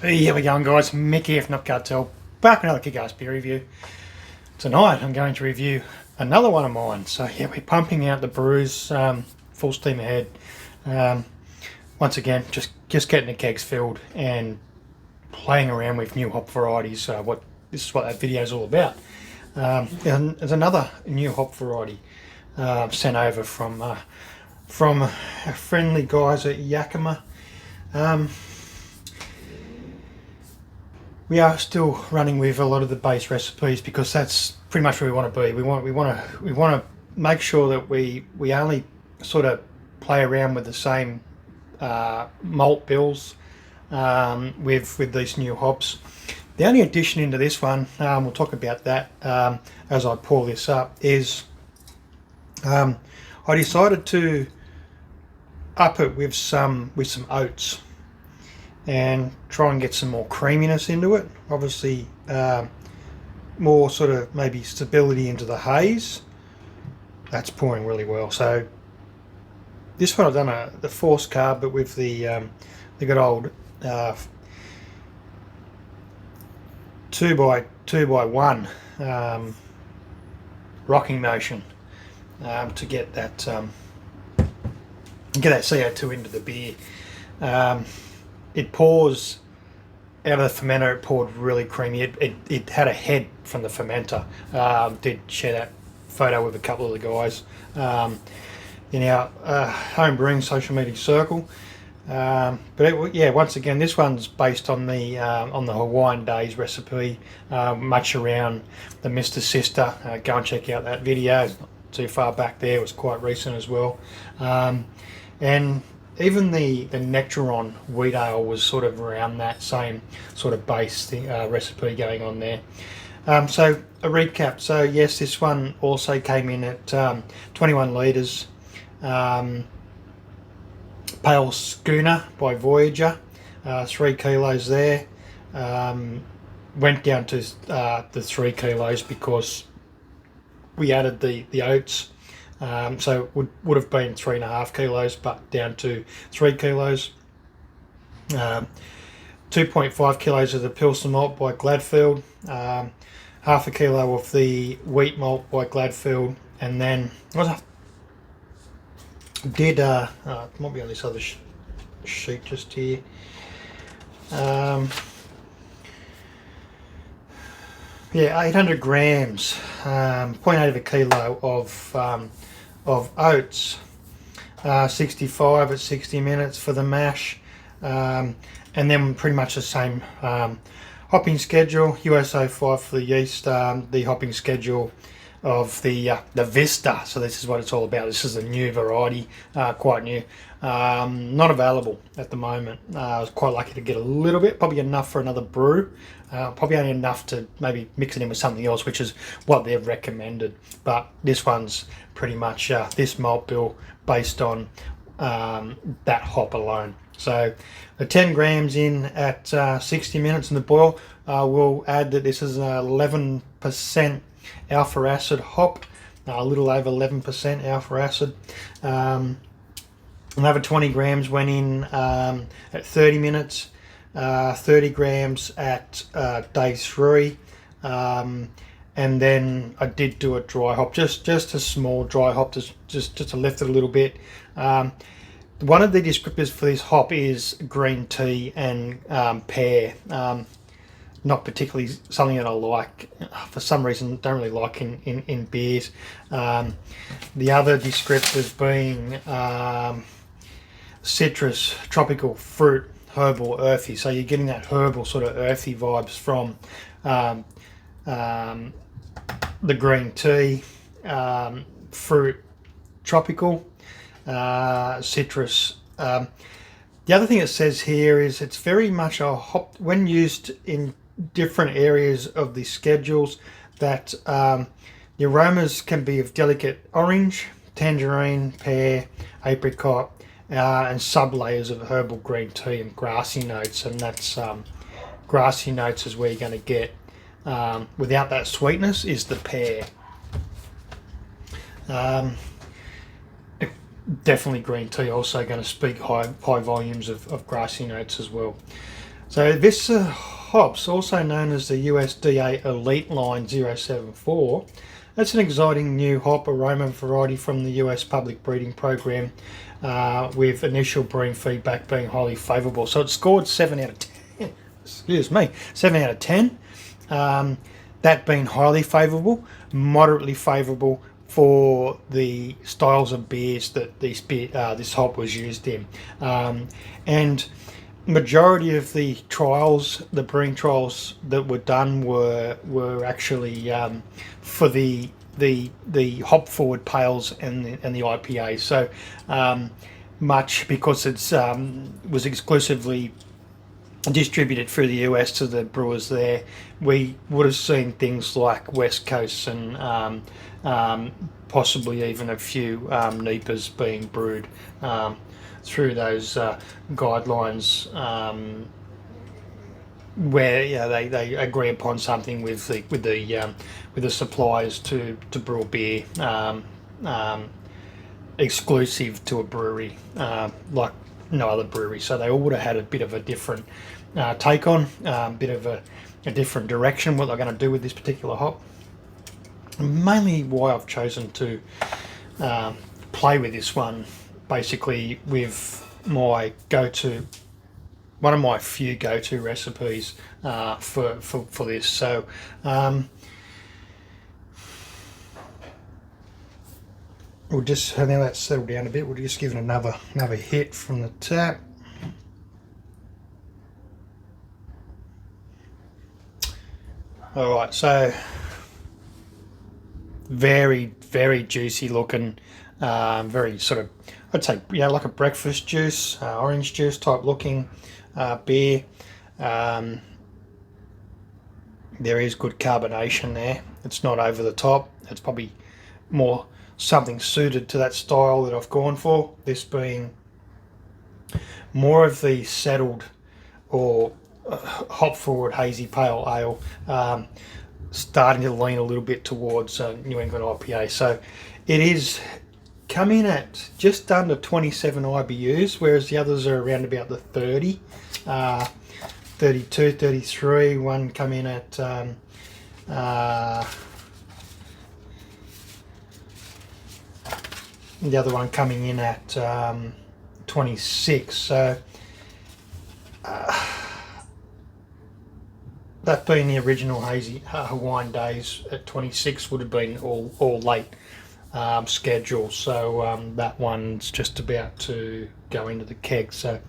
Hey, here we go, guys. Mickey, if not Cartel, back with another kick-ass beer review. Tonight I'm going to review another one of mine. So yeah, we're pumping out the brews, full steam ahead. Once again, just getting the kegs filled and playing around with new hop varieties. This is what that video is all about. And there's another new hop variety sent over from our friendly guys at Yakima. We are still running with a lot of the base recipes because that's pretty much where we want to be. We want to make sure that we only sort of play around with the same malt bills with these new hops. The only addition into this one, we'll talk about that as I pour this up, is I decided to up it with some oats and try and get some more creaminess into it. Obviously more sort of maybe stability into the haze. That's pouring really well. So this one I've done the forced carb, but with the good old 2x1 rocking motion to get that CO2 into the beer. It pours out of the fermenter. It poured really creamy. It had a head from the fermenter. Did share that photo with a couple of the guys in our home brewing social media circle. But once again, this one's based on the Hawaiian Days recipe, much around the Mr. Sister. Go and check out that video. It's not too far back there. It was quite recent as well. And even the Nectaron wheat ale was sort of around that same sort of base recipe going on there. So a recap. So yes, this one also came in at 21 litres. Pale Schooner by Voyager, 3 kilos there. Went down to the 3 kilos because we added the oats. So it would have been 3.5 kilos, but down to 3 kilos. 2.5 kilos of the Pilsner malt by Gladfield, half a kilo of the wheat malt by Gladfield, and then it might be on this other sheet just here. 800 grams, 0.8 of a kilo of oats, 65 at 60 minutes for the mash, and then pretty much the same hopping schedule. USO 5 for the yeast, the hopping schedule of the Vista. So this is what it's all about. This is a new variety, quite new, not available at the moment. I was quite lucky to get a little bit, probably enough for another brew, probably only enough to maybe mix it in with something else, which is what they've recommended. But this one's pretty much this malt bill based on that hop alone. So the 10 grams in at 60 minutes in the boil. We'll add that this is an 11% alpha acid hop, a little over 11% alpha acid. Another 20 grams went in at 30 minutes, 30 grams at day 3, and then I did do a dry hop, just a small dry hop, just to lift it a little bit. One of the descriptors for this hop is green tea and pear. Not particularly something that I like. For some reason, don't really like in beers. The other descriptors being citrus, tropical fruit, herbal, earthy. So you're getting that herbal sort of earthy vibes from the green tea, fruit, tropical, citrus. The other thing it says here is it's very much a hop when used in different areas of the schedules, that the aromas can be of delicate orange, tangerine, pear, apricot, and sub-layers of herbal green tea and grassy notes. And that's grassy notes is where you're going to get, without that sweetness, is the pear. Definitely green tea also going to speak high volumes of grassy notes as well. So this hops, also known as the USDA Elite Line 074, that's an exciting new hop aroma variety from the US Public Breeding Program, with initial brewing feedback being highly favourable. So it scored 7 out of 10. Excuse me, 7 out of 10. That being highly favourable, moderately favourable for the styles of beers that this hop was used in, and majority of the trials, the brewing trials that were done, were actually for the hop forward pales and the IPA. So much because it's was exclusively distributed through the US to the brewers there, we would have seen things like West Coast and possibly even a few NEPAs being brewed through those guidelines, where they agree upon something with the suppliers to brew a beer exclusive to a brewery, like no other brewery. So they all would have had a bit of a different take on, bit of a different direction what they're going to do with this particular hop. Mainly why I've chosen to play with this one, basically with my go-to, one of my few go-to recipes for this. So we'll just, now that's settled down a bit, we'll just give it another hit from the tap. Alright, so very juicy looking, very sort of, I'd say, yeah, like a breakfast juice, orange juice type looking beer. There is good carbonation there. It's not over the top. It's probably more something suited to that style that I've gone for. This being more of the settled or hop forward hazy pale ale, starting to lean a little bit towards New England IPA. So it is coming at just under 27 IBUs, whereas the others are around about the 30, 32, 33. One come in at the other one coming in at 26. So that being the original hazy Hawaiian days at 26 would have been all late schedule. So that one's just about to go into the keg. So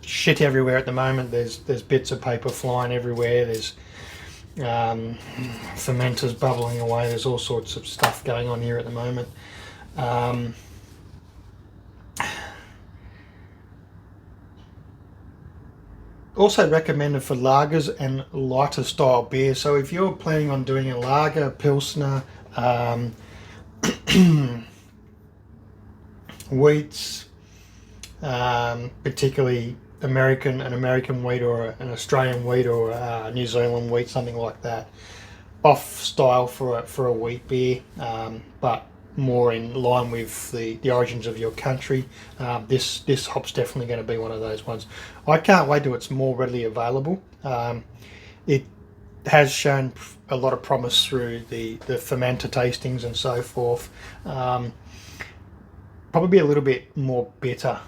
shit everywhere at the moment. There's bits of paper flying everywhere. There's fermenters bubbling away. There's all sorts of stuff going on here at the moment. Also recommended for lagers and lighter style beer. So if you're planning on doing a lager, pilsner, wheats, particularly an American wheat or an Australian wheat or a New Zealand wheat, something like that, off style for a wheat beer, but more in line with the origins of your country. This hop's definitely going to be one of those ones. I can't wait till it's more readily available. It has shown a lot of promise through the fermenter tastings and so forth. Probably a little bit more bitter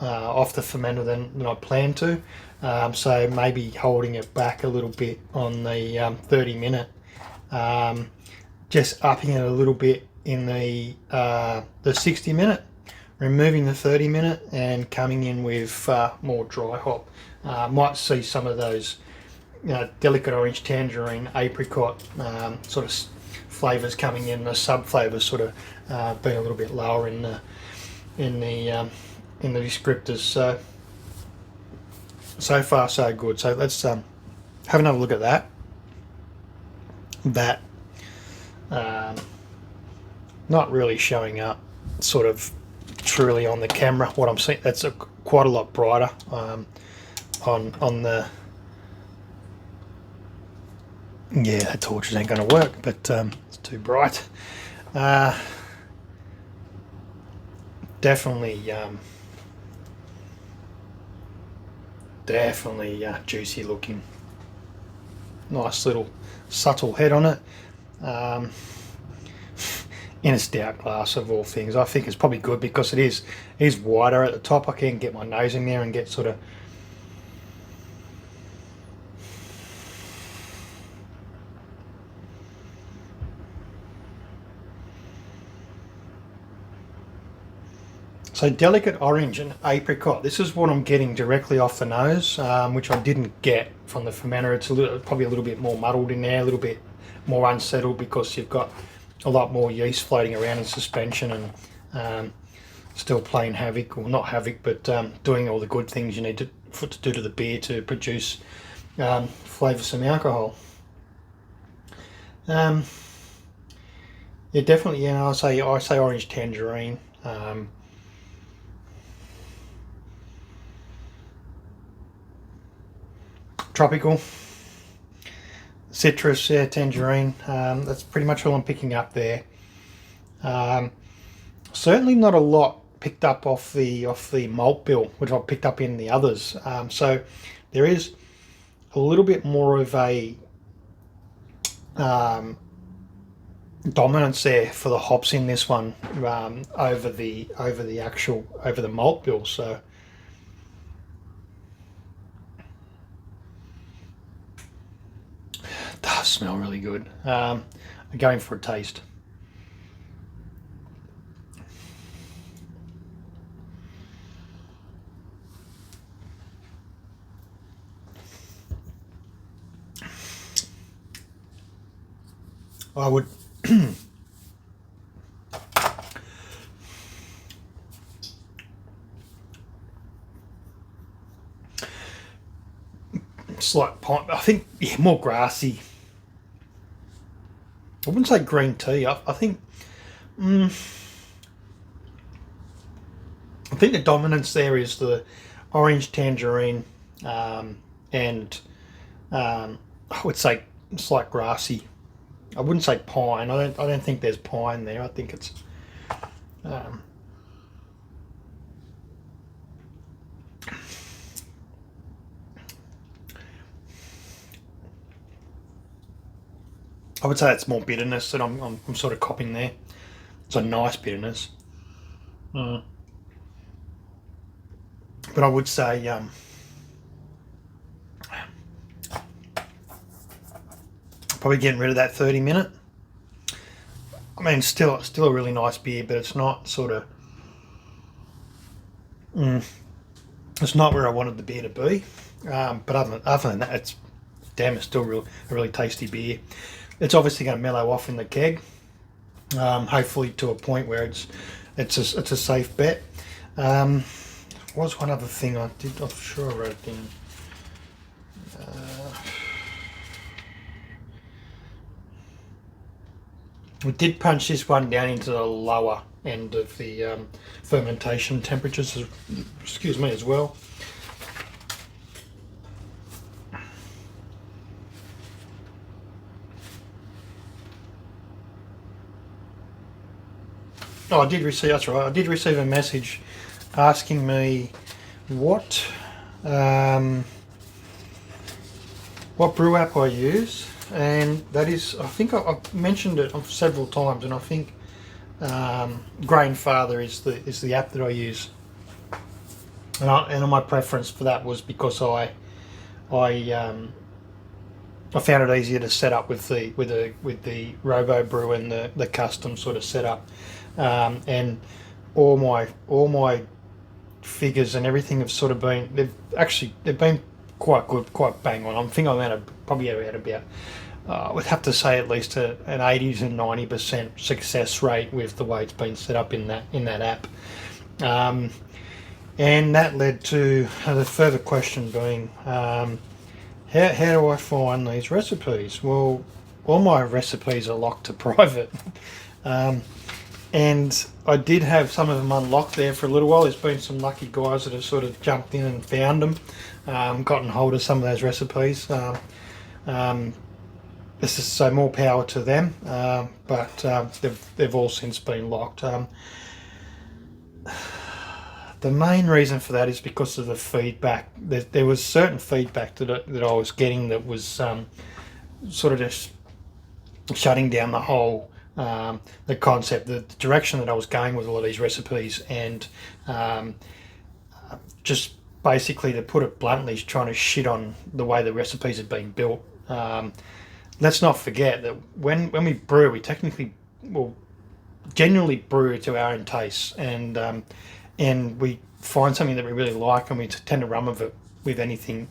off the fermenter than I planned to. So maybe holding it back a little bit on the 30-minute, just upping it a little bit in the 60-minute, removing the 30-minute and coming in with more dry hop. Might see some of those delicate orange, tangerine, apricot sort of flavours coming in, the sub flavours sort of being a little bit lower in the descriptors. So far so good. So let's have another look at that. Not really showing up sort of truly on the camera what I'm seeing. That's quite a lot brighter on the, yeah, that torches ain't going to work, but it's too bright. Definitely definitely juicy looking. Nice little subtle head on it. In a stout glass of all things. I think it's probably good because it is wider at the top. I can get my nose in there and get sort of so delicate orange and apricot. This is what I'm getting directly off the nose, which I didn't get from the fermenter. It's probably a little bit more muddled in there, a little bit more unsettled because you've got a lot more yeast floating around in suspension and still playing havoc, or not havoc, but doing all the good things you need to do to the beer to produce flavoursome alcohol. Yeah, definitely. Yeah, I say orange tangerine. Tropical. Citrus, yeah, tangerine. That's pretty much all I'm picking up there. Certainly not a lot picked up off the malt bill, which I picked up in the others. So there is a little bit more of a dominance there for the hops in this one over the malt bill. So. Does smell really good. I'm going for a taste. I would slight pint, I think, yeah, more grassy. I wouldn't say green tea. I think I think the dominance there is the orange tangerine, and I would say it's like grassy. I wouldn't say pine. I don't think there's pine there. I think it's I would say it's more bitterness that I'm sort of copping there. It's a nice bitterness. But I would say probably getting rid of that 30-minute. I mean, still a really nice beer, but it's not sort of it's not where I wanted the beer to be. But other than that, it's still a really tasty beer. It's obviously going to mellow off in the keg, hopefully to a point where it's a safe bet. Was one other thing I did. I'm sure I wrote it down. We did punch this one down into the lower end of the fermentation temperatures, excuse me, as well. Oh, I did receive. That's right. I did receive a message asking me what brew app I use, and that is, I think I've mentioned it several times, and I think Grainfather is the app that I use, and my preference for that was because I found it easier to set up with the Robo Brew and the custom sort of setup. And all my figures and everything have sort of been, they've been quite good, quite bang on. I think I'm probably at about I would have to say at least an 80 to 90% success rate with the way it's been set up in that app. And that led to the further question being, how do I find these recipes? Well, all my recipes are locked to private. And I did have some of them unlocked there for a little while. There's been some lucky guys that have sort of jumped in and found them, gotten hold of some of those recipes. This is so more power to them, but they've all since been locked. The main reason for that is because of the feedback. There was certain feedback that I was getting that was sort of just shutting down the whole the concept, the direction that I was going with all of these recipes, and just basically, to put it bluntly, trying to shit on the way the recipes had been built. Let's not forget that when we brew, we generally brew to our own tastes, and we find something that we really like, and we tend to run with it with anything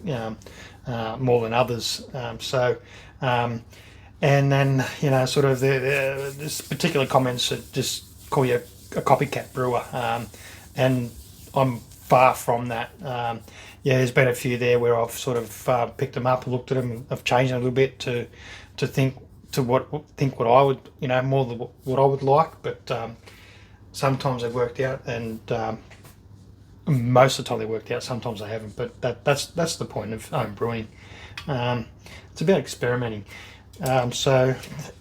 more than others. And then, sort of this particular comments that just call you a copycat brewer, and I'm far from that. There's been a few there where I've sort of picked them up, looked at them, and I've changed them a little bit to think what I would, more than what I would like. But sometimes they've worked out, and most of the time they worked out. Sometimes they haven't. But that's the point of home brewing. It's about experimenting. So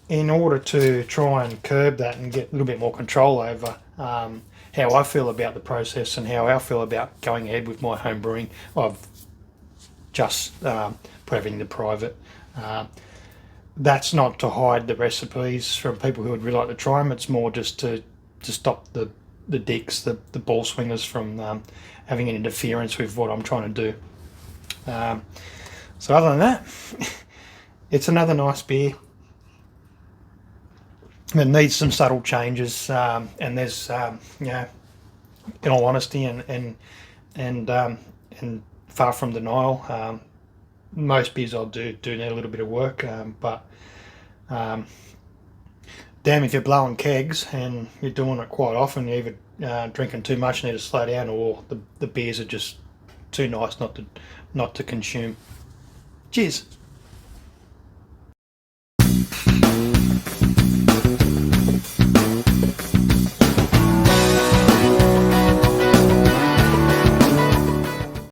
in order to try and curb that and get a little bit more control over how I feel about the process and how I feel about going ahead with my home brewing, I've just put everything to private. That's not to hide the recipes from people who would really like to try them. It's more just to stop the dicks, the ball swingers from having an interference with what I'm trying to do. So other than that, it's another nice beer. It needs some subtle changes, and there's, in all honesty, and far from denial, most beers I'll do need a little bit of work. But damn, if you're blowing kegs and you're doing it quite often, you're either drinking too much and need to slow down, or the beers are just too nice not to consume. Cheers.